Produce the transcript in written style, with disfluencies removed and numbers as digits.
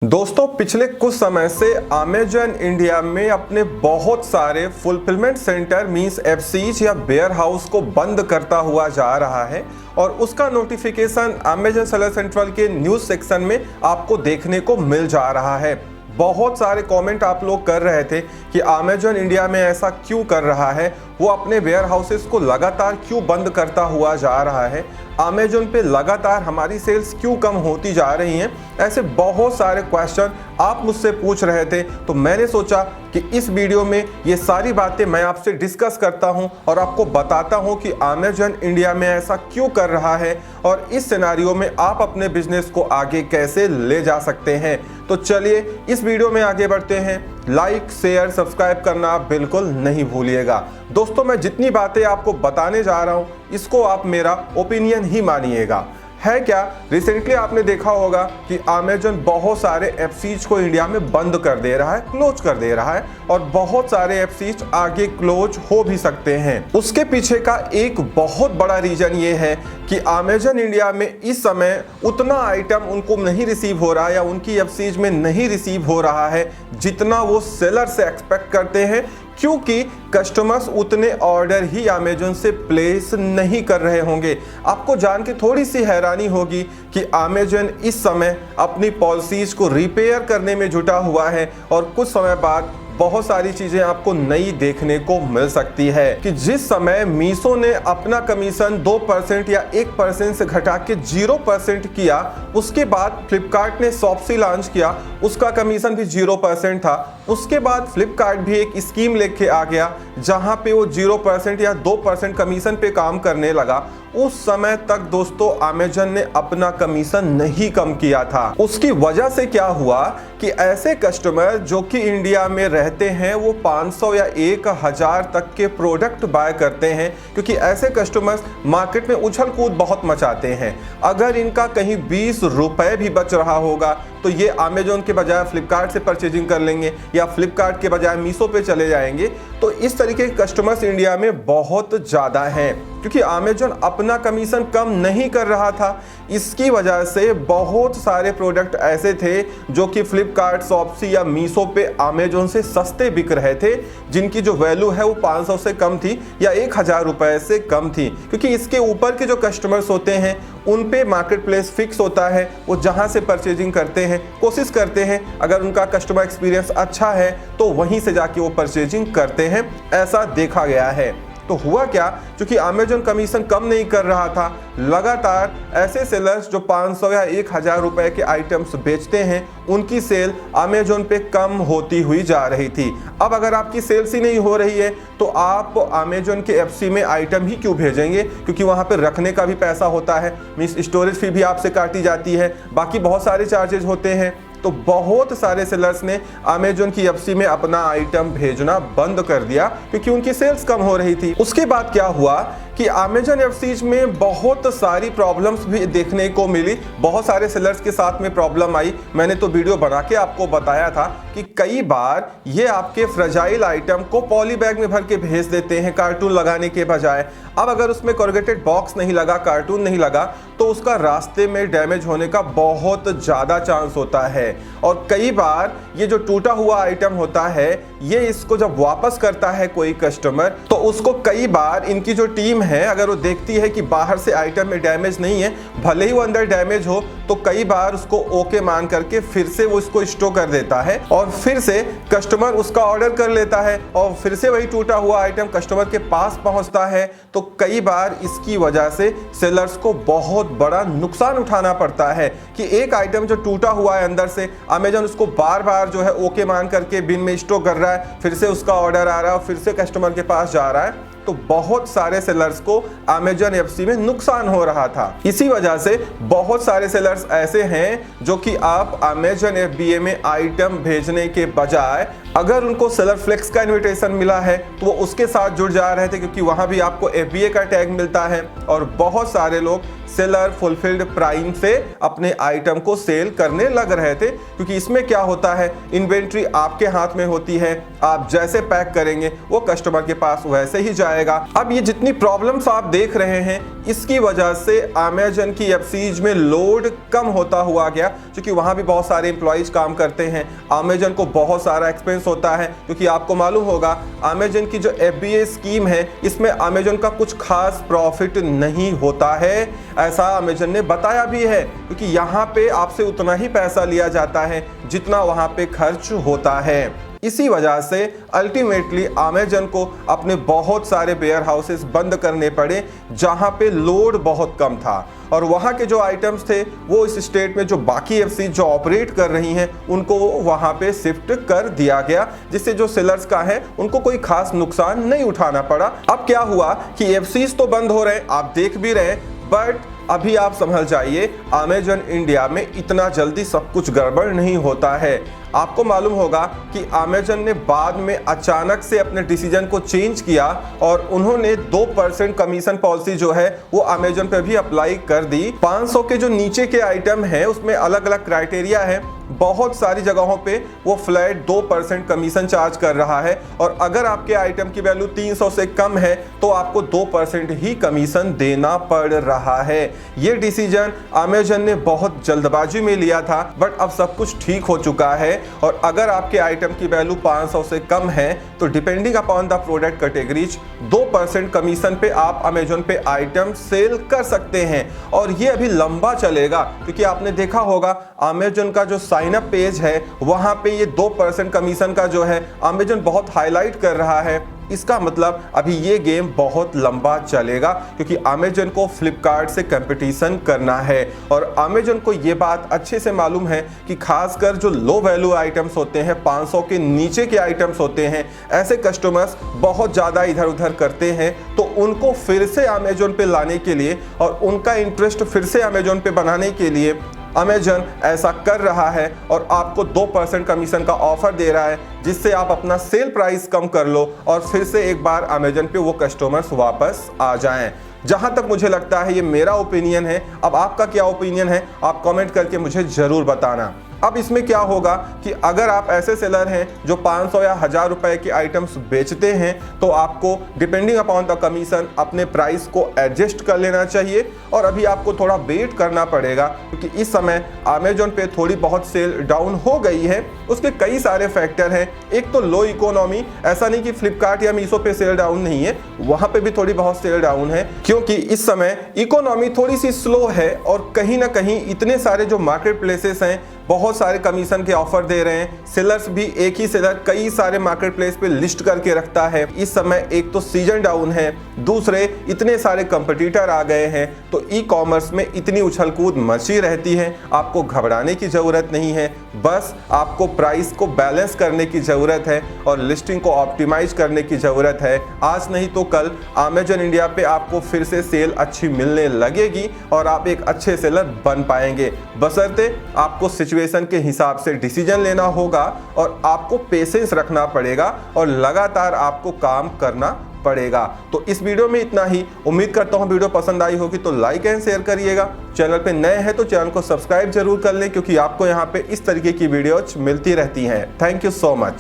दोस्तों पिछले कुछ समय से अमेजन इंडिया में अपने बहुत सारे फुलफिलमेंट सेंटर मींस एफसीज या वेयर हाउस को बंद करता हुआ जा रहा है और उसका नोटिफिकेशन अमेजन सेलर सेंट्रल के न्यूज़ सेक्शन में आपको देखने को मिल जा रहा है। बहुत सारे कमेंट आप लोग कर रहे थे कि अमेजन इंडिया में ऐसा क्यों कर रहा है, वो अपने वेयर हाउसेस को लगातार क्यों बंद करता हुआ जा रहा है, अमेजन पे लगातार हमारी सेल्स क्यों कम होती जा रही हैं। ऐसे बहुत सारे क्वेश्चन आप मुझसे पूछ रहे थे, तो मैंने सोचा कि इस वीडियो में ये सारी बातें मैं आपसे डिस्कस करता हूं और आपको बताता हूं कि अमेजन इंडिया में ऐसा क्यों कर रहा है और इस सिनेरियो में आप अपने बिजनेस को आगे कैसे ले जा सकते हैं। तो चलिए इस वीडियो में आगे बढ़ते हैं। लाइक शेयर सब्सक्राइब करना बिल्कुल नहीं भूलिएगा। दोस्तों मैं जितनी बातें आपको बताने जा रहा हूं इसको आप मेरा ओपिनियन ही मानिएगा। है क्या, रिसेंटली आपने देखा होगा कि अमेजन बहुत सारे एफसीज को इंडिया में बंद कर दे रहा है, क्लोज कर दे रहा है और बहुत सारे एफसीज आगे क्लोज हो भी सकते हैं। उसके पीछे का एक बहुत बड़ा रीजन ये है कि अमेजन इंडिया में इस समय उतना आइटम उनको नहीं रिसीव हो रहा है या उनकी एफसीज में नहीं रिसीव हो रहा है जितना वो सेलर से एक्सपेक्ट करते हैं, क्योंकि कस्टमर्स उतने ऑर्डर ही अमेजन से प्लेस नहीं कर रहे होंगे। आपको जान के थोड़ी सी हैरानी होगी कि अमेजन इस समय अपनी पॉलिसीज को रिपेयर करने में जुटा हुआ है और कुछ समय बाद बहुत सारी चीजें आपको नई देखने को मिल सकती है कि जिस समय मीशो ने अपना कमीशन 2% या 1% से घटा के 0% किया, उसके बाद फ्लिपकार्ट ने शॉप्सी लॉन्च किया, उसका कमीशन भी 0% था। उसके बाद फ्लिपकार्ट भी एक स्कीम लेके आ गया जहां पे वो 0% या 2% कमीशन पे काम करने लगा। उस समय तक दोस्तों अमेजन ने अपना कमीशन नहीं कम किया था। उसकी वजह से क्या हुआ कि ऐसे कस्टमर जो कि इंडिया में रहते हैं वो 500 या 1000 तक के प्रोडक्ट बाय करते हैं, क्योंकि ऐसे कस्टमर्स मार्केट में उछल कूद बहुत मचाते हैं। अगर इनका कहीं 20 रुपए भी बच रहा होगा तो ये अमेजन के बजाय फ्लिपकार्ट से परचेजिंग कर लेंगे या फ्लिपकार्ट के बजाय मीशो पे चले जाएंगे। तो इस तरीके के कस्टमर्स इंडिया में बहुत ज़्यादा हैं, क्योंकि अमेजन अपना कमीशन कम नहीं कर रहा था। इसकी वजह से बहुत सारे प्रोडक्ट ऐसे थे जो कि फ्लिपकार्ट, शॉप्सी या मीशो पे अमेजन से सस्ते बिक रहे थे, जिनकी जो वैल्यू है वो 500 से कम थी या 1000 रुपए से कम थी, क्योंकि इसके ऊपर के जो कस्टमर्स होते हैं उन पे मार्केट प्लेस फिक्स होता है। वो जहां से परचेजिंग करते हैं, कोशिश करते हैं अगर उनका कस्टमर एक्सपीरियंस अच्छा है तो वहीं से जाके वो परचेजिंग करते हैं, ऐसा देखा गया है। तो हुआ क्या, क्योंकि अमेजन कमीशन कम नहीं कर रहा था, लगातार ऐसे सेलर्स जो 500 या 1000 रुपए के आइटम्स बेचते हैं उनकी सेल अमेजन पे कम होती हुई जा रही थी। अब अगर आपकी सेल्स ही नहीं हो रही है तो आप अमेजन के एफसी में आइटम ही क्यों भेजेंगे, क्योंकि वहां पे रखने का भी पैसा होता है, मींस स्टोरेज फी भी आपसे काटी जाती है, बाकी बहुत सारे चार्जेस होते हैं। तो बहुत सारे सेलर्स ने अमेजन की एफसी में अपना आइटम भेजना बंद कर दिया क्योंकि उनकी सेल्स कम हो रही थी। उसके बाद क्या हुआ कि अमेजन एफसीज में बहुत सारी प्रॉब्लम्स भी देखने को मिली, बहुत सारे सेलर्स के साथ में प्रॉब्लम आई। मैंने तो वीडियो बना के आपको बताया था कि कई बार ये आपके फ्रेजाइल आइटम को पॉली बैग में भर के भेज देते हैं कार्टून लगाने के बजाय। अब अगर उसमें कोरुगेटेड बॉक्स नहीं लगा, कार्टून नहीं लगा, तो उसका रास्ते में डैमेज होने का बहुत ज़्यादा चांस होता है। और कई बार ये जो टूटा हुआ आइटम होता है, ये इसको जब वापस करता है कोई कस्टमर, तो उसको कई बार इनकी जो टीम है अगर वो देखती है कि बाहर से आइटम में डैमेज नहीं है, भले ही वो अंदर डैमेज हो, तो कई बार उसको ओके मान करके फिर से वो इसको स्टोर कर देता है और फिर से कस्टमर उसका ऑर्डर कर लेता है और फिर से वही टूटा हुआ आइटम कस्टमर के पास पहुंचता है। तो कई बार इसकी वजह से सेलर्स को बहुत बड़ा नुकसान उठाना पड़ता है कि एक आइटम जो टूटा हुआ है अंदर से, अमेजन उसको बार बार जो है ओके मान करके बिन में स्टोर कर रहा है, फिर से उसका ऑर्डर आ रहा है और फिर से कस्टमर के पास जा रहा है। तो बहुत सारे सेलर्स को अमेजन एफसी में नुकसान हो रहा था। इसी वजह से बहुत सारे सेलर्स ऐसे हैं जो कि आप अमेजन एफबीए में आइटम भेजने के बजाय अगर उनको सेलर फ्लेक्स का इनविटेशन मिला है तो वो उसके साथ जुड़ जा रहे थे, क्योंकि वहां भी आपको एफबीए का टैग मिलता है और बहुत सारे लोग सेलर फुलफिल्ड प्राइम से अपने आइटम को सेल करने लग रहे थे, क्योंकि इसमें क्या होता है, इन्वेंट्री आपके हाथ में होती है, आप जैसे पैक करेंगे वो कस्टमर के पास वैसे ही जाएगा। अब ये जितनी प्रॉब्लम्स आप देख रहे हैं, इसकी वजह से अमेजन की एफसीज में लोड कम होता हुआ गया, क्योंकि वहां भी बहुत सारे एम्प्लॉइज काम करते हैं। अमेजन को बहुत सारा एक्सपेंस होता है, क्योंकि आपको मालूम होगा अमेजन की जो FBA स्कीम है, इसमें अमेजन का कुछ खास प्रॉफिट नहीं होता है, ऐसा अमेजन ने बताया भी है, क्योंकि यहाँ पे आपसे उतना ही पैसा लिया जाता है जितना वहां पे खर्च होता है। इसी वजह से अल्टीमेटली अमेजन को अपने बहुत सारे वेयर हाउसेस बंद करने पड़े जहां पे लोड बहुत कम था, और वहां के जो आइटम्स थे वो इस स्टेट में जो बाकी एफसी जो ऑपरेट कर रही हैं उनको वहां पे शिफ्ट कर दिया गया, जिससे जो सेलर्स का है उनको कोई खास नुकसान नहीं उठाना पड़ा। अब क्या हुआ कि एफसीज तो बंद हो रहे हैं, आप देख भी रहे हैं, बट अभी आप समझ जाइए अमेजन इंडिया में इतना जल्दी सब कुछ गड़बड़ नहीं होता है। आपको मालूम होगा कि अमेजन ने बाद में अचानक से अपने डिसीजन को चेंज किया और उन्होंने 2% कमीशन पॉलिसी जो है वो अमेजन पे भी अप्लाई कर दी। 500 के जो नीचे के आइटम हैं उसमें अलग अलग क्राइटेरिया है, बहुत सारी जगहों पे वो फ्लैट 2% कमीशन चार्ज कर रहा है, और अगर आपके आइटम की वैल्यू 300 से कम है तो आपको 2% ही कमीशन देना पड़ रहा है। ये डिसीजन अमेजन ने बहुत जल्दबाजी में लिया था, बट अब सब कुछ ठीक हो चुका है, और अगर आपके आइटम की वैल्यू 500 से कम है तो depending upon the product categories 2% commission पे आप अमेजन पे आइटम सेल कर सकते हैं। और ये अभी लंबा चलेगा, क्योंकि आपने देखा होगा अमेजन का जो साइन अप पेज है वहां पे ये 2% कमीशन का जो है अमेजन बहुत हाईलाइट कर रहा है। इसका मतलब अभी ये गेम बहुत लंबा चलेगा, क्योंकि अमेजन को फ्लिपकार्ट से कंपटीशन करना है, और अमेजन को ये बात अच्छे से मालूम है कि खासकर जो लो वैल्यू आइटम्स होते हैं, 500 के नीचे के आइटम्स होते हैं, ऐसे कस्टमर्स बहुत ज़्यादा इधर उधर करते हैं, तो उनको फिर से अमेजन पे लाने के लिए और उनका इंटरेस्ट फिर से अमेजन पे बनाने के लिए अमेजन ऐसा कर रहा है और आपको 2% कमीशन का ऑफर दे रहा है, जिससे आप अपना सेल प्राइस कम कर लो और फिर से एक बार अमेजन पे वो कस्टमर्स वापस आ जाएं। जहां तक मुझे लगता है ये मेरा ओपिनियन है, अब आपका क्या ओपिनियन है आप कमेंट करके मुझे ज़रूर बताना। अब इसमें क्या होगा कि अगर आप ऐसे सेलर हैं जो 500 या 1000 रुपए के आइटम्स बेचते हैं, तो आपको डिपेंडिंग अपॉन द कमीशन अपने प्राइस को एडजस्ट कर लेना चाहिए, और अभी आपको थोड़ा वेट करना पड़ेगा, क्योंकि इस समय अमेजन पे थोड़ी बहुत सेल डाउन हो गई है। उसके कई सारे फैक्टर हैं, एक तो लो इकोनॉमी, ऐसा नहीं कि फ्लिपकार्ट या मीशो पे सेल डाउन नहीं है, वहाँ पे भी थोड़ी बहुत सेल डाउन है, क्योंकि इस समय इकोनॉमी थोड़ी सी स्लो है, और कहीं ना कहीं इतने सारे जो मार्केट प्लेसेस हैं बहुत सारे कमीशन के ऑफर दे रहे हैं। सेलर्स भी, एक ही सेलर कई सारे मार्केट प्लेस पे लिस्ट करके रखता है। इस समय एक तो सीजन डाउन है, दूसरे इतने सारे कंपटीटर आ गए हैं, तो ई कॉमर्स में इतनी उछल कूद मची रहती है। आपको घबराने की ज़रूरत नहीं है, बस आपको प्राइस को बैलेंस करने की ज़रूरत है और लिस्टिंग को ऑप्टिमाइज करने की ज़रूरत है। आज नहीं तो कल अमेजन इंडिया पे आपको फिर से सेल अच्छी मिलने लगेगी और आप एक अच्छे सेलर बन पाएंगे, बशर्ते आपको सिचुएशन के हिसाब से डिसीजन लेना होगा और आपको पेशेंस रखना पड़ेगा और लगातार आपको काम करना पड़ेगा। तो इस वीडियो में इतना ही। उम्मीद करता हूँ वीडियो पसंद आई होगी तो लाइक एंड शेयर करिएगा। चैनल पे नए हैं तो चैनल को सब्सक्राइब जरूर कर लें, क्योंकि आपको यहाँ पे इस तरीके की वीडियोज मिलती रहती हैं। Thank you so much.